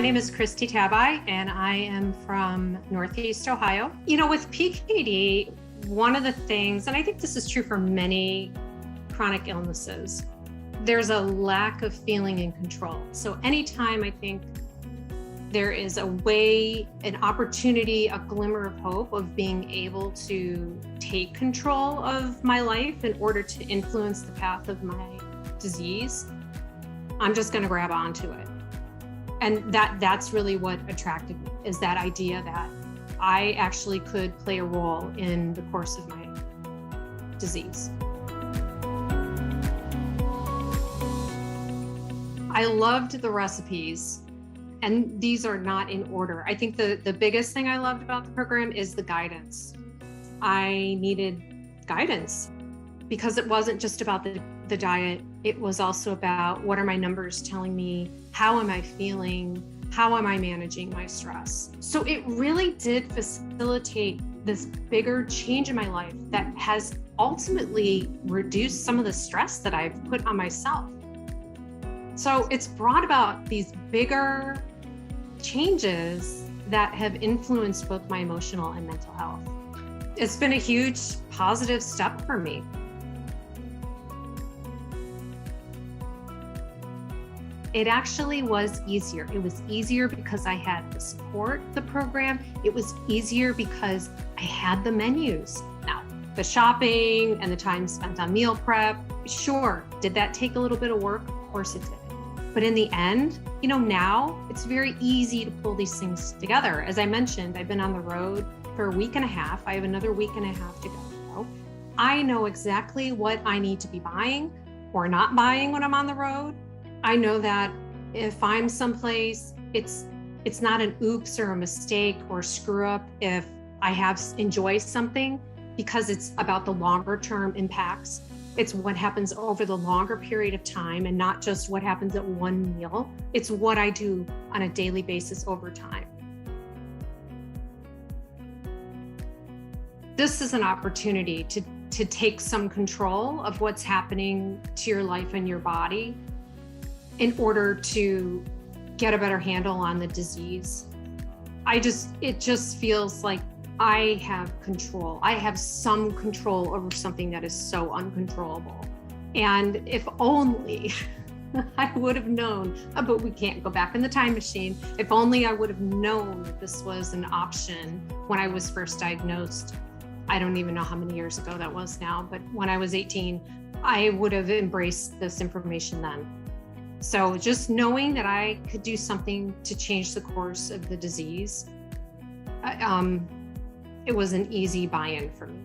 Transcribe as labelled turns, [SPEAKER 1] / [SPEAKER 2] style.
[SPEAKER 1] My name is Kristi and I am from Northeast Ohio. With PKD, one of the things, and I think this is true for many chronic illnesses, there's a lack of feeling in control. So anytime I think there is a way, an opportunity, a glimmer of hope of being able to take control of my life in order to influence the path of my disease, I'm just going to grab onto it. And that's really what attracted me, is that idea that I actually could play a role in the course of my disease. I loved the recipes, and these are not in order. I think the biggest thing I loved about the program is the guidance. I needed guidance because it wasn't just about the diet. It was also about, what are my numbers telling me? How am I feeling? How am I managing my stress? So it really did facilitate this bigger change in my life that has ultimately reduced some of the stress that I've put on myself. So it's brought about these bigger changes that have influenced both my emotional and mental health. It's been a huge positive step for me. It actually was easier. It was easier because I had the support, the program. It was easier because I had the menus. Now, the shopping and the time spent on meal prep, sure, did that take a little bit of work? Of course it did. But in the end, now it's very easy to pull these things together. As I mentioned, I've been on the road for a week and a half. I have another week and a half to go. I know exactly what I need to be buying or not buying when I'm on the road. I know that if I'm someplace, it's not an oops or a mistake or screw up if I enjoy something, because it's about the longer term impacts. It's what happens over the longer period of time and not just what happens at one meal. It's what I do on a daily basis over time. This is an opportunity to take some control of what's happening to your life and your body in order to get a better handle on the disease. It just feels like I have control. I have some control over something that is so uncontrollable. And if only I would have known, but we can't go back in the time machine. If only I would have known that this was an option when I was first diagnosed. I don't even know how many years ago that was now, but when I was 18, I would have embraced this information then. So just knowing that I could do something to change the course of the disease, it was an easy buy-in for me.